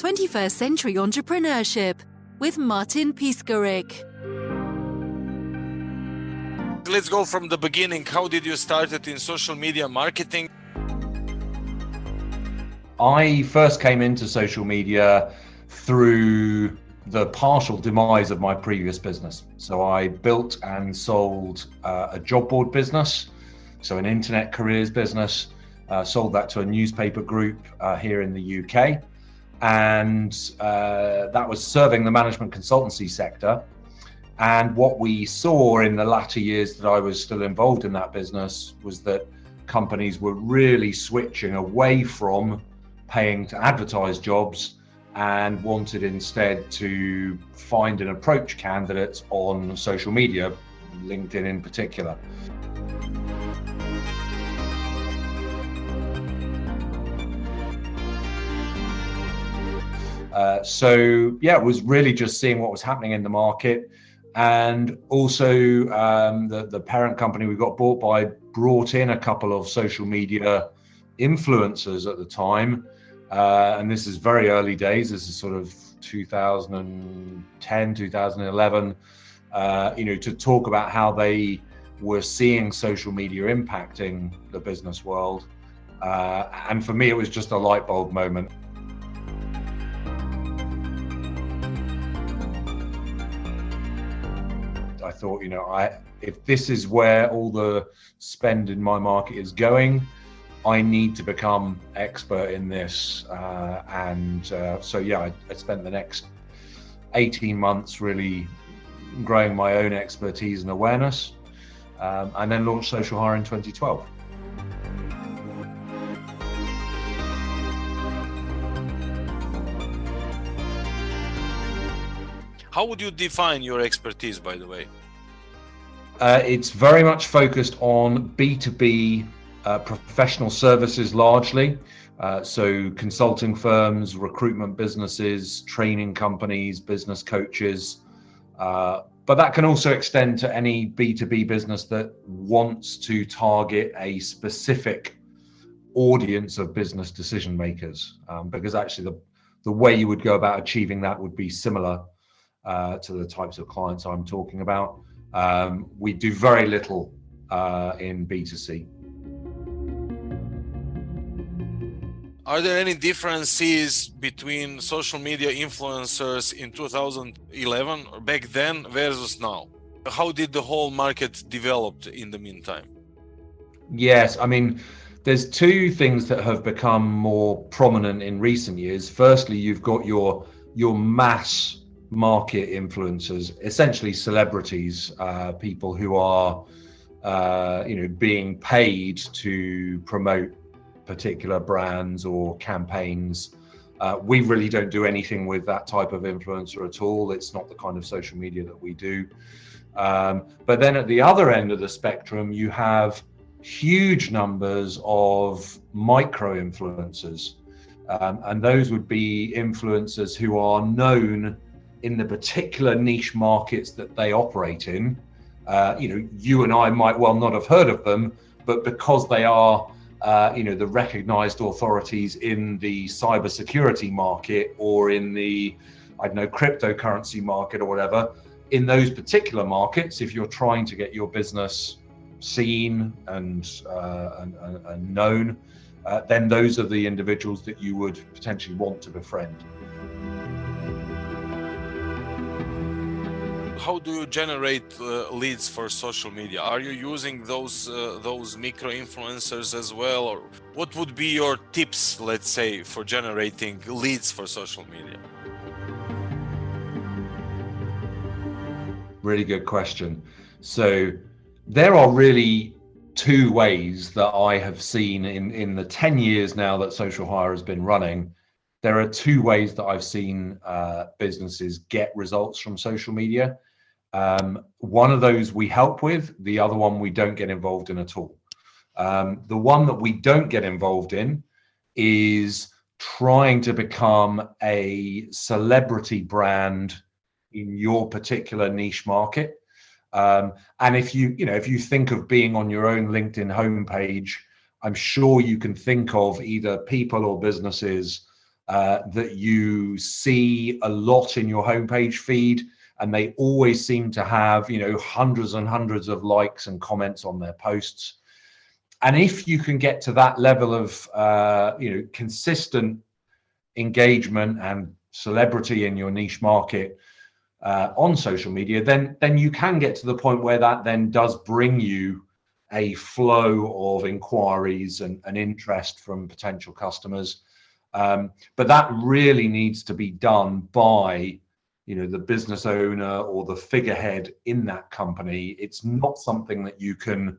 21st Century Entrepreneurship with Martin Piskarik. Let's go from the beginning. How did you start it in social media marketing? I first came into social media through the partial demise of my previous business. So I built and sold a job board business, so an internet careers business, sold that to a newspaper group here in the UK. And that was serving the management consultancy sector. And what we saw in the latter years that I was still involved in that business was that companies were really switching away from paying to advertise jobs and wanted instead to find and approach candidates on social media, LinkedIn in particular. It was really just seeing what was happening in the market. And also the parent company we got bought by brought in a couple of social media influencers at the time. And this is very early days. This is sort of 2010, 2011, to talk about how they were seeing social media impacting the business world. And for me, it was just a light bulb moment. I thought, if this is where all the spend in my market is going, I need to become expert in this. I spent the next 18 months really growing my own expertise and awareness, and then launched Social Hire in 2012. How would you define your expertise, by the way? It's very much focused on B2B professional services largely. So consulting firms, recruitment businesses, training companies, business coaches. But that can also extend to any B2B business that wants to target a specific audience of business decision makers. Because actually the way you would go about achieving that would be similar to the types of clients I'm talking about. We do very little in B2C. Are there any differences between social media influencers in 2011 or back then versus now? How did the whole market develop in the meantime? Yes, there's two things that have become more prominent in recent years. Firstly, you've got your mass market influencers, essentially celebrities, people who are being paid to promote particular brands or campaigns. We really don't do anything with that type of influencer at all. It's not the kind of social media that we do. But then at the other end of the spectrum, you have huge numbers of micro influencers. And those would be influencers who are known in the particular niche markets that they operate in. You and I might well not have heard of them, but because they are the recognized authorities in the cybersecurity market or in the, cryptocurrency market or whatever, in those particular markets, if you're trying to get your business seen and known, then those are the individuals that you would potentially want to befriend. How do you generate leads for social media? Are you using those micro influencers as well, or what would be your tips, let's say, for generating leads for social media? Really good question. So there are really two ways that I have seen in the 10 years now that Social Hire has been running. There are two ways that I've seen businesses get results from social media. One of those we help with, the other one we don't get involved in at all. The one that we don't get involved in is trying to become a celebrity brand in your particular niche market. And if you think of being on your own LinkedIn homepage, I'm sure you can think of either people or businesses that you see a lot in your homepage feed, and they always seem to have, hundreds and hundreds of likes and comments on their posts. And if you can get to that level of, consistent engagement and celebrity in your niche market on social media, then you can get to the point where that then does bring you a flow of inquiries and interest from potential customers. But that really needs to be done by, the business owner or the figurehead in that company. It's not something that you can,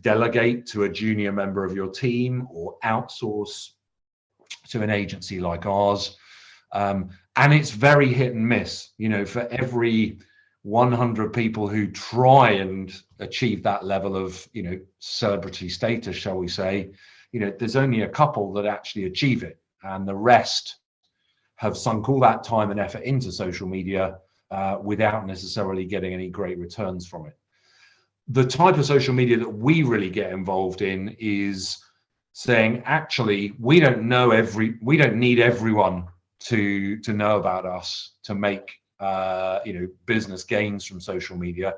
delegate to a junior member of your team or outsource to an agency like ours. And it's very hit and miss. For every 100 people who try and achieve that level of, celebrity status, shall we say, there's only a couple that actually achieve it, and the rest have sunk all that time and effort into social media without necessarily getting any great returns from it. The type of social media that we really get involved in is saying, actually, we don't need everyone to know about us to make business gains from social media.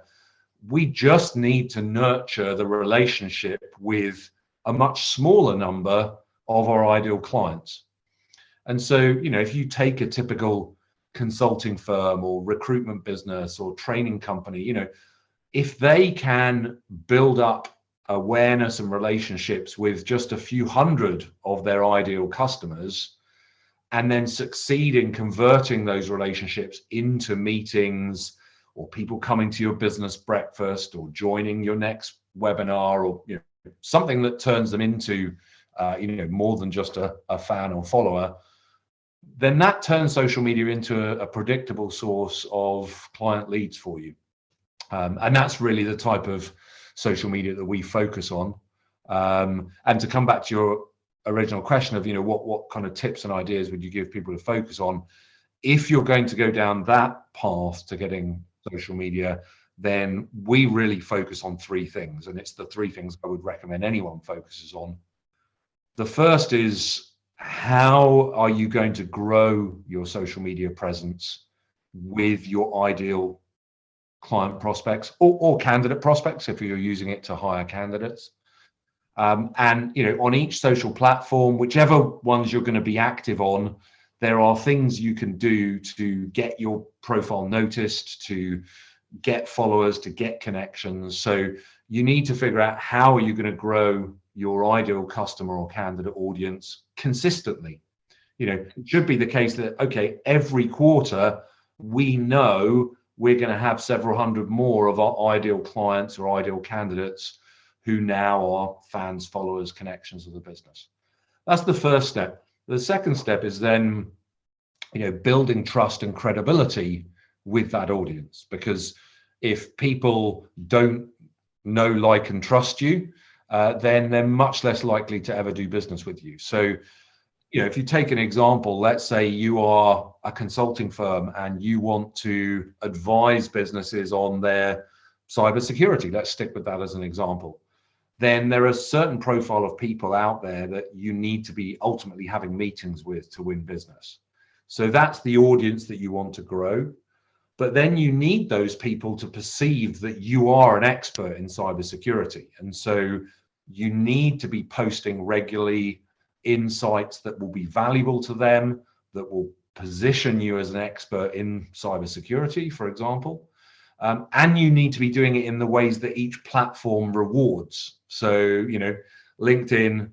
We just need to nurture the relationship with a much smaller number of our ideal clients. And so, if you take a typical consulting firm or recruitment business or training company, if they can build up awareness and relationships with just a few hundred of their ideal customers, and then succeed in converting those relationships into meetings or people coming to your business breakfast or joining your next webinar, or something that turns them into more than just a fan or follower, then that turns social media into a predictable source of client leads for you. And that's really the type of social media that we focus on. And to come back to your original question of, what kind of tips and ideas would you give people to focus on? If you're going to go down that path to getting social media, then we really focus on three things. And it's the three things I would recommend anyone focuses on. The first is, how are you going to grow your social media presence with your ideal client prospects or candidate prospects if you're using it to hire candidates? And on each social platform, whichever ones you're going to be active on, there are things you can do to get your profile noticed, to get followers, to get connections. So you need to figure out, how are you going to grow your ideal customer or candidate audience consistently? It should be the case that, okay, every quarter we know we're going to have several hundred more of our ideal clients or ideal candidates who now are fans, followers, connections of the business. That's the first step. The second step is then, building trust and credibility with that audience, because if people don't know, like, and trust you, then they're much less likely to ever do business with you. So, if you take an example, let's say you are a consulting firm and you want to advise businesses on their cybersecurity, let's stick with that as an example, then there are a certain profile of people out there that you need to be ultimately having meetings with to win business. So that's the audience that you want to grow. But then you need those people to perceive that you are an expert in cybersecurity. And so you need to be posting regularly insights that will be valuable to them, that will position you as an expert in cybersecurity, for example. And you need to be doing it in the ways that each platform rewards. So, LinkedIn,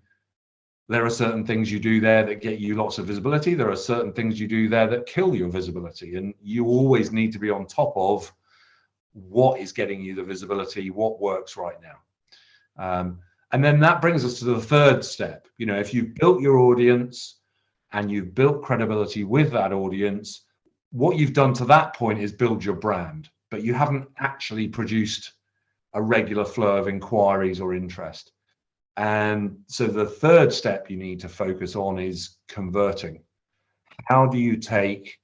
there are certain things you do there that get you lots of visibility. There are certain things you do there that kill your visibility. And you always need to be on top of what is getting you the visibility, what works right now. And then that brings us to the third step. If you've built your audience and you've built credibility with that audience, what you've done to that point is build your brand, but you haven't actually produced a regular flow of inquiries or interest. And so the third step you need to focus on is converting. How do you take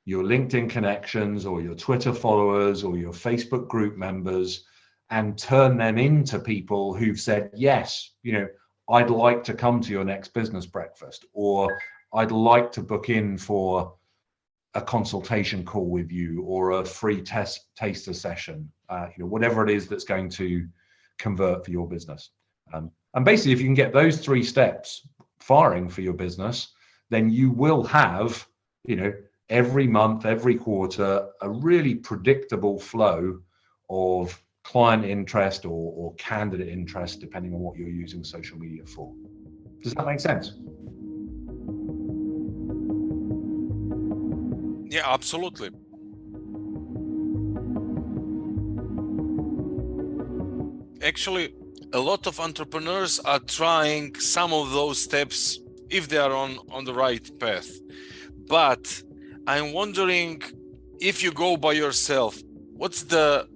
your LinkedIn connections or your Twitter followers or your Facebook group members and turn them into people who've said, yes, I'd like to come to your next business breakfast, or I'd like to book in for a consultation call with you or a free taster session, whatever it is that's going to convert for your business. And basically, if you can get those 3 steps firing for your business, then you will have, every month, every quarter, a really predictable flow of client interest or candidate interest, depending on what you're using social media for. Does that make sense? Yeah, absolutely. Actually, a lot of entrepreneurs are trying some of those steps if they are on the right path. But I'm wondering, if you go by yourself, what's the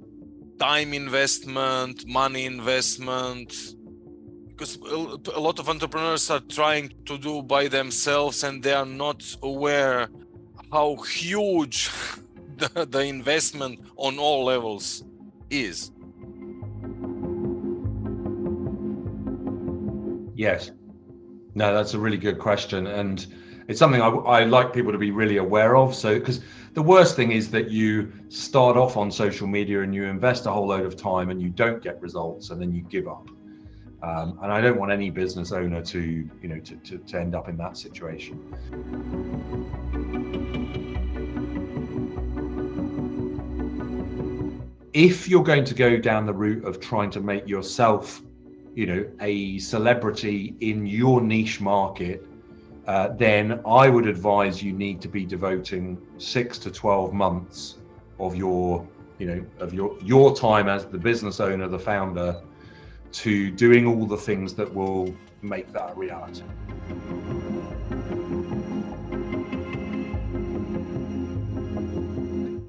time investment, money investment? Because a lot of entrepreneurs are trying to do by themselves and they are not aware how huge the investment on all levels is. Yes. No, that's a really good question. And it's something I like people to be really aware of. So, because the worst thing is that you start off on social media and you invest a whole load of time and you don't get results and then you give up. And I don't want any business owner to end up in that situation. If you're going to go down the route of trying to make yourself, a celebrity in your niche market, then I would advise you need to be devoting 6 to 12 months of your time as the business owner, the founder, to doing all the things that will make that a reality.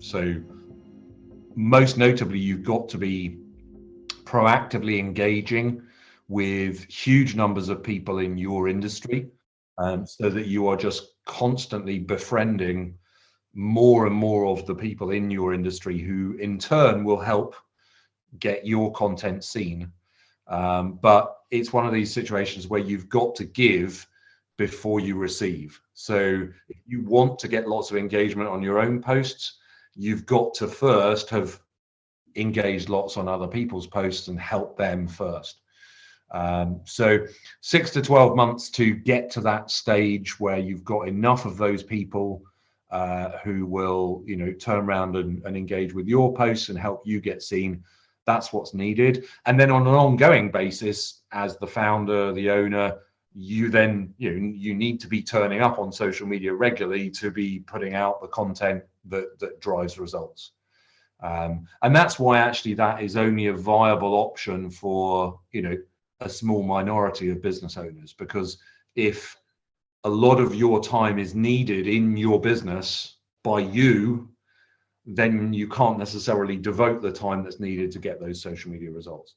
So most notably, you've got to be proactively engaging with huge numbers of people in your industry, so that you are just constantly befriending more and more of the people in your industry who in turn will help get your content seen. But it's one of these situations where you've got to give before you receive. So if you want to get lots of engagement on your own posts, you've got to first have engaged lots on other people's posts and help them first. So 6 to 12 months to get to that stage where you've got enough of those people who will, turn around and engage with your posts and help you get seen. That's what's needed. And then on an ongoing basis, as the founder, the owner, you then, you need to be turning up on social media regularly to be putting out the content that drives results. And that's why actually that is only a viable option for, a small minority of business owners, because if a lot of your time is needed in your business by you, then you can't necessarily devote the time that's needed to get those social media results.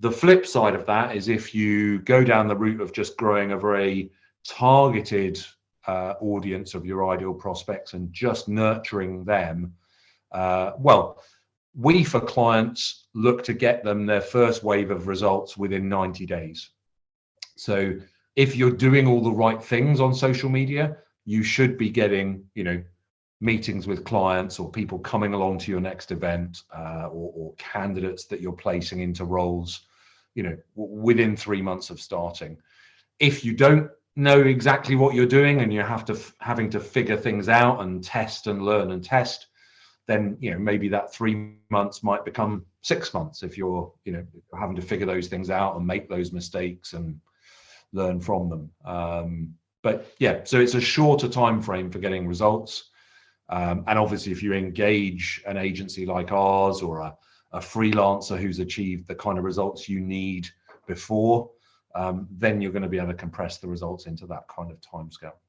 The flip side of that is if you go down the route of just growing a very targeted audience of your ideal prospects and just nurturing them, we, for clients, look to get them their first wave of results within 90 days. So if you're doing all the right things on social media, you should be getting, meetings with clients or people coming along to your next event, or candidates that you're placing into roles, within 3 months of starting. If you don't know exactly what you're doing and you're having to figure things out and test and learn and test, then maybe that 3 months might become 6 months if you're having to figure those things out and make those mistakes and learn from them. But yeah, so it's a shorter time frame for getting results. And obviously, if you engage an agency like ours or a freelancer who's achieved the kind of results you need before, then you're going to be able to compress the results into that kind of timescale.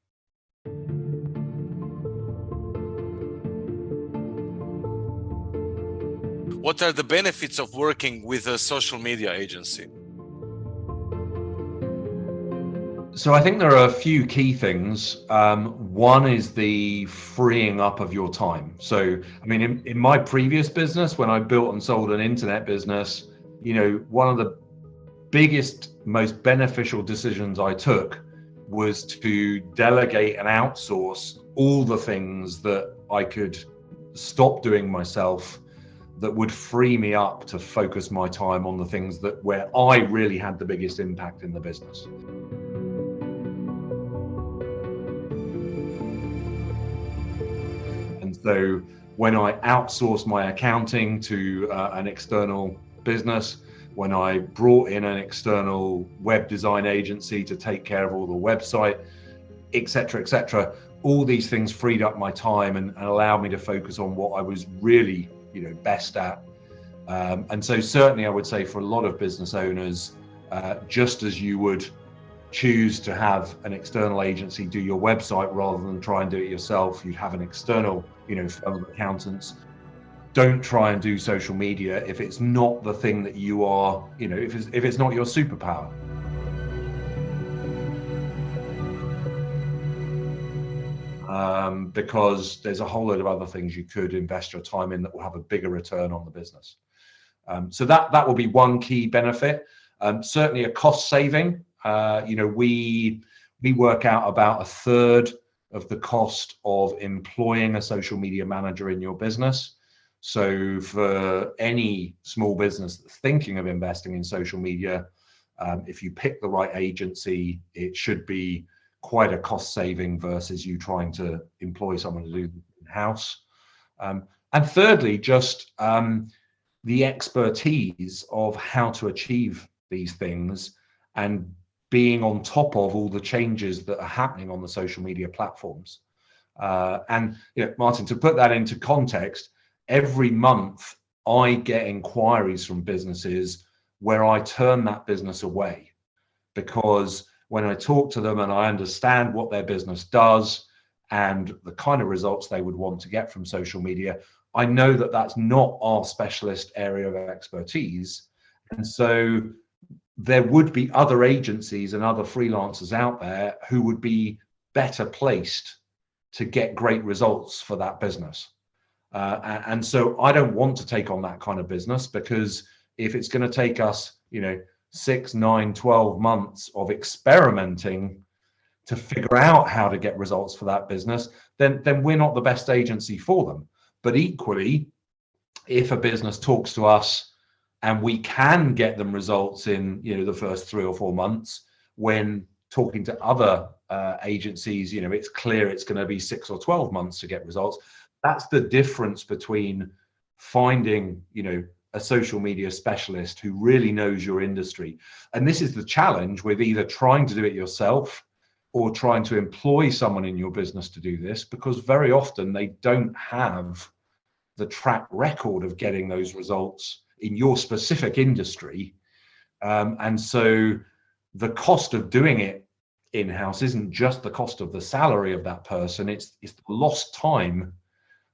What are the benefits of working with a social media agency? So I think there are a few key things. One is the freeing up of your time. So, I mean, in my previous business, when I built and sold an internet business, one of the biggest, most beneficial decisions I took was to delegate and outsource all the things that I could stop doing myself, that would free me up to focus my time on the things that where I really had the biggest impact in the business. And so when I outsourced my accounting to an external business, when I brought in an external web design agency to take care of all the website, etc., all these things freed up my time and allowed me to focus on what I was really, best at. And so certainly I would say for a lot of business owners, just as you would choose to have an external agency do your website rather than try and do it yourself, you'd have an external, firm of accountants. Don't try and do social media if it's not the thing that you are, if it's not your superpower. Because there's a whole load of other things you could invest your time in that will have a bigger return on the business. So that will be one key benefit. Certainly a cost saving. We work out about a third of the cost of employing a social media manager in your business. So for any small business that's thinking of investing in social media, if you pick the right agency, it should be quite a cost saving versus you trying to employ someone to do it in-house. And thirdly, just the expertise of how to achieve these things and being on top of all the changes that are happening on the social media platforms. And Martin, to put that into context, every month I get inquiries from businesses where I turn that business away, because when I talk to them and I understand what their business does and the kind of results they would want to get from social media, I know that that's not our specialist area of expertise. And so there would be other agencies and other freelancers out there who would be better placed to get great results for that business. And so I don't want to take on that kind of business, because if it's going to take us, 6, 9, 12 months of experimenting to figure out how to get results for that business, then we're not the best agency for them. But equally, if a business talks to us and we can get them results in the first 3 or 4 months, when talking to other agencies, it's clear it's going to be 6 or 12 months to get results. That's the difference between finding a social media specialist who really knows your industry. And this is the challenge with either trying to do it yourself or trying to employ someone in your business to do this, because very often they don't have the track record of getting those results in your specific industry. And so the cost of doing it in-house isn't just the cost of the salary of that person, it's the lost time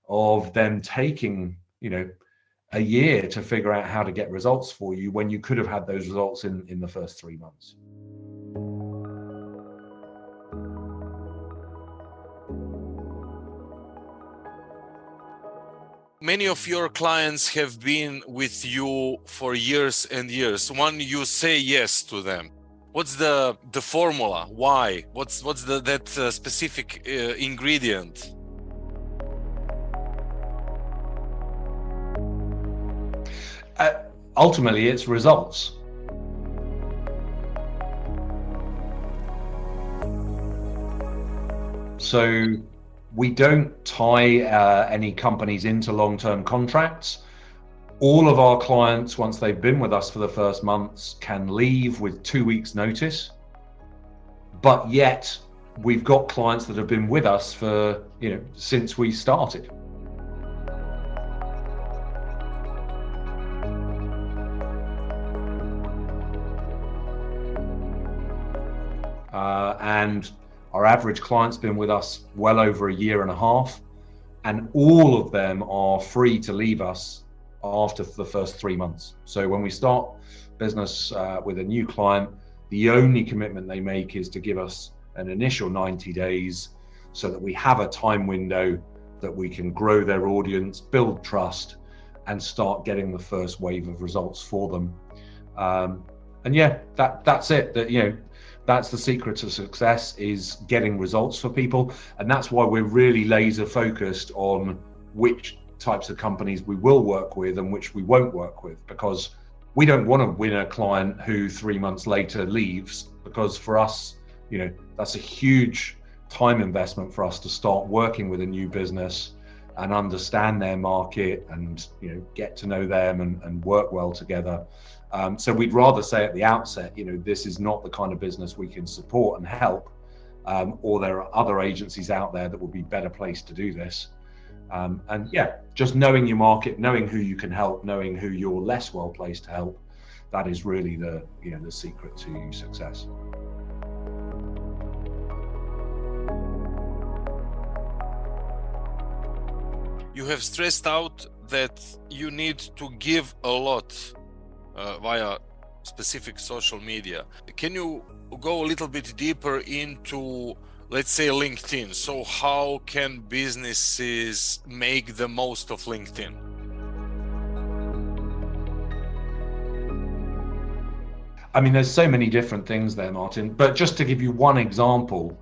of them taking, a year to figure out how to get results for you when you could have had those results in the first 3 months. Many of your clients have been with you for years and years. When you say yes to them, what's the formula? Why? What's that specific ingredient? Ultimately, it's results. So we don't tie any companies into long-term contracts. All of our clients, once they've been with us for the first months, can leave with 2 weeks notice. But yet we've got clients that have been with us for, since we started. And our average client's been with us well over a year and a half, and all of them are free to leave us after the first 3 months. So when we start business with a new client, the only commitment they make is to give us an initial 90 days so that we have a time window that we can grow their audience, build trust, and start getting the first wave of results for them. And yeah, that's it. That That's the secret to success, is getting results for people. And that's why we're really laser focused on which types of companies we will work with and which we won't work with, because we don't want to win a client who 3 months later leaves, because for us, that's a huge time investment for us to start working with a new business and understand their market and get to know them and work well together. So we'd rather say at the outset, this is not the kind of business we can support and help, or there are other agencies out there that would be better placed to do this. And yeah, just knowing your market, knowing who you can help, knowing who you're less well placed to help, that is really the secret to success. You have stressed out that you need to give a lot via specific social media. Can you go a little bit deeper into, let's say, LinkedIn? So how can businesses make the most of LinkedIn? I mean, there's so many different things there, Martin, but just to give you one example,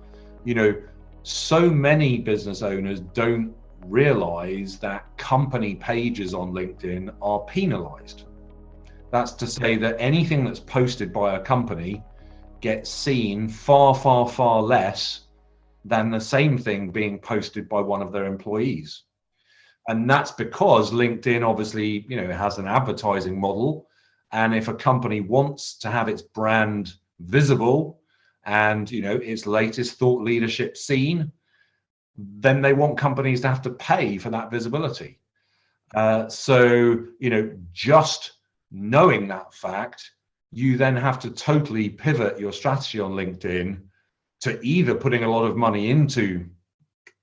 so many business owners don't realize that company pages on LinkedIn are penalized. That's to say that anything that's posted by a company gets seen far, far, far less than the same thing being posted by one of their employees. And that's because LinkedIn obviously, has an advertising model. And if a company wants to have its brand visible and, its latest thought leadership seen, then they want companies to have to pay for that visibility. So, just knowing that fact, you then have to totally pivot your strategy on LinkedIn to either putting a lot of money into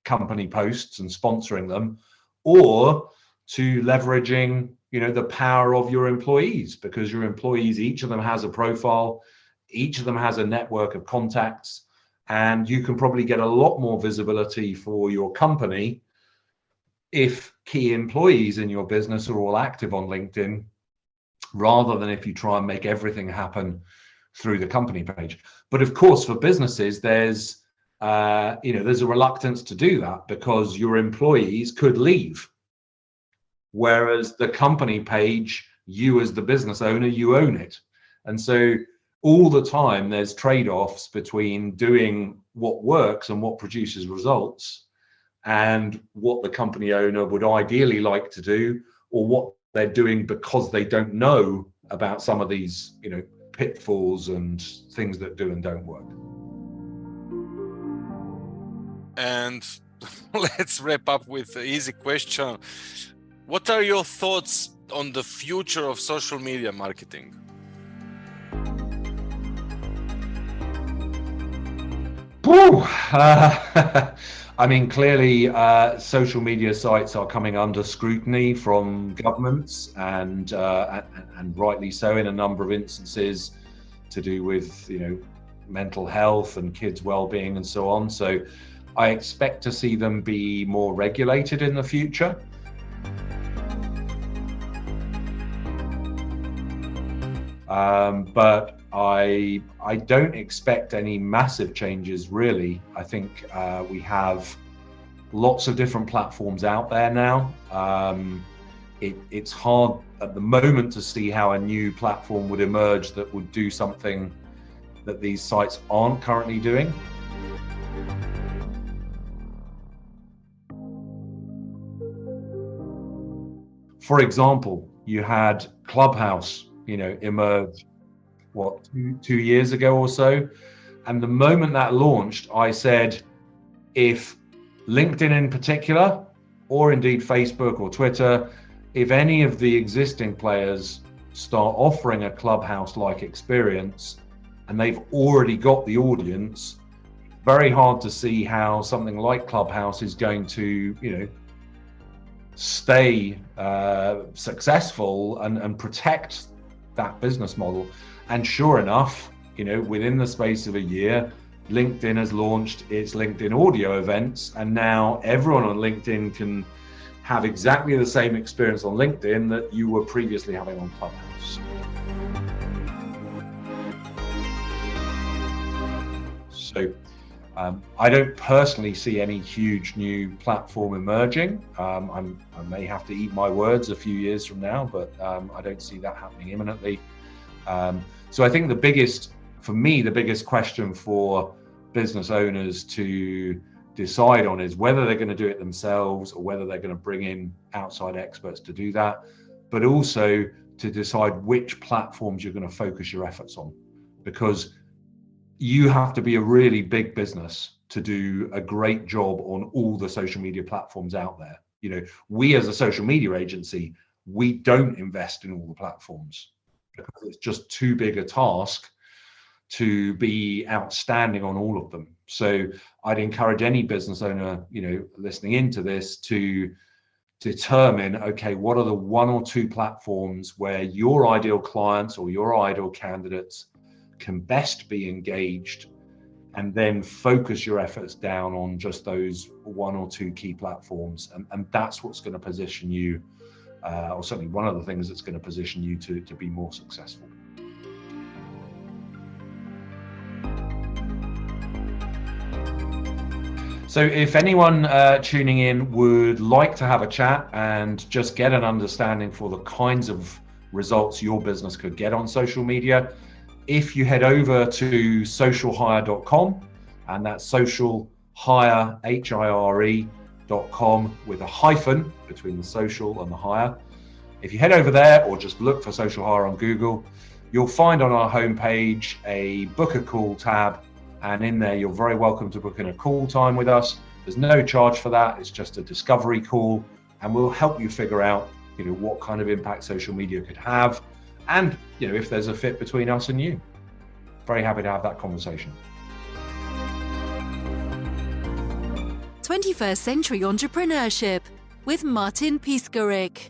company posts and sponsoring them, or to leveraging, the power of your employees, because your employees, each of them has a profile, each of them has a network of contacts, and you can probably get a lot more visibility for your company if key employees in your business are all active on LinkedIn, rather than if you try and make everything happen through the company page. But of course, for businesses, there's a reluctance to do that because your employees could leave. Whereas the company page, you as the business owner, you own it. And so all the time there's trade-offs between doing what works and what produces results and what the company owner would ideally like to do, or what they're doing because they don't know about some of these, pitfalls and things that do and don't work. And let's wrap up with an easy question. What are your thoughts on the future of social media marketing? I mean, clearly, social media sites are coming under scrutiny from governments, and rightly so in a number of instances, to do with mental health and kids' well-being and so on. So, I expect to see them be more regulated in the future. But I don't expect any massive changes, really. I think we have lots of different platforms out there now. It's hard at the moment to see how a new platform would emerge that would do something that these sites aren't currently doing. For example, you had Clubhouse, emerge, two years ago or so. And the moment that launched, I said, if LinkedIn in particular, or indeed Facebook or Twitter, if any of the existing players start offering a Clubhouse-like experience and they've already got the audience, very hard to see how something like Clubhouse is going to, stay successful and protect that business model. And sure enough, within the space of a year, LinkedIn has launched its LinkedIn audio events, and now everyone on LinkedIn can have exactly the same experience on LinkedIn that you were previously having on Clubhouse. So I don't personally see any huge new platform emerging. I may have to eat my words a few years from now, but I don't see that happening imminently. So I think the biggest question for business owners to decide on is whether they're going to do it themselves or whether they're going to bring in outside experts to do that, but also to decide which platforms you're going to focus your efforts on, because you have to be a really big business to do a great job on all the social media platforms out there. You know, we as a social media agency, we don't invest in all the platforms because it's just too big a task to be outstanding on all of them. So I'd encourage any business owner, you know, listening into this to determine, okay, what are the one or two platforms where your ideal clients or your ideal candidates can best be engaged, and then focus your efforts down on just those one or two key platforms. And that's what's going to position you, or certainly one of the things that's going to position you to be more successful. So if anyone tuning in would like to have a chat and just get an understanding for the kinds of results your business could get on social media, if you head over to socialhire.com, and that's socialhire, HIRE.com with a hyphen between the social and the hire. If you head over there or just look for Social Hire on Google, you'll find on our homepage a book a call tab. And in there, you're very welcome to book in a call time with us. There's no charge for that. It's just a discovery call, and we'll help you figure out, you know, what kind of impact social media could have, and, you know, if there's a fit between us and you. Very happy to have that conversation. 21st Century Entrepreneurship with Martin Piskarik.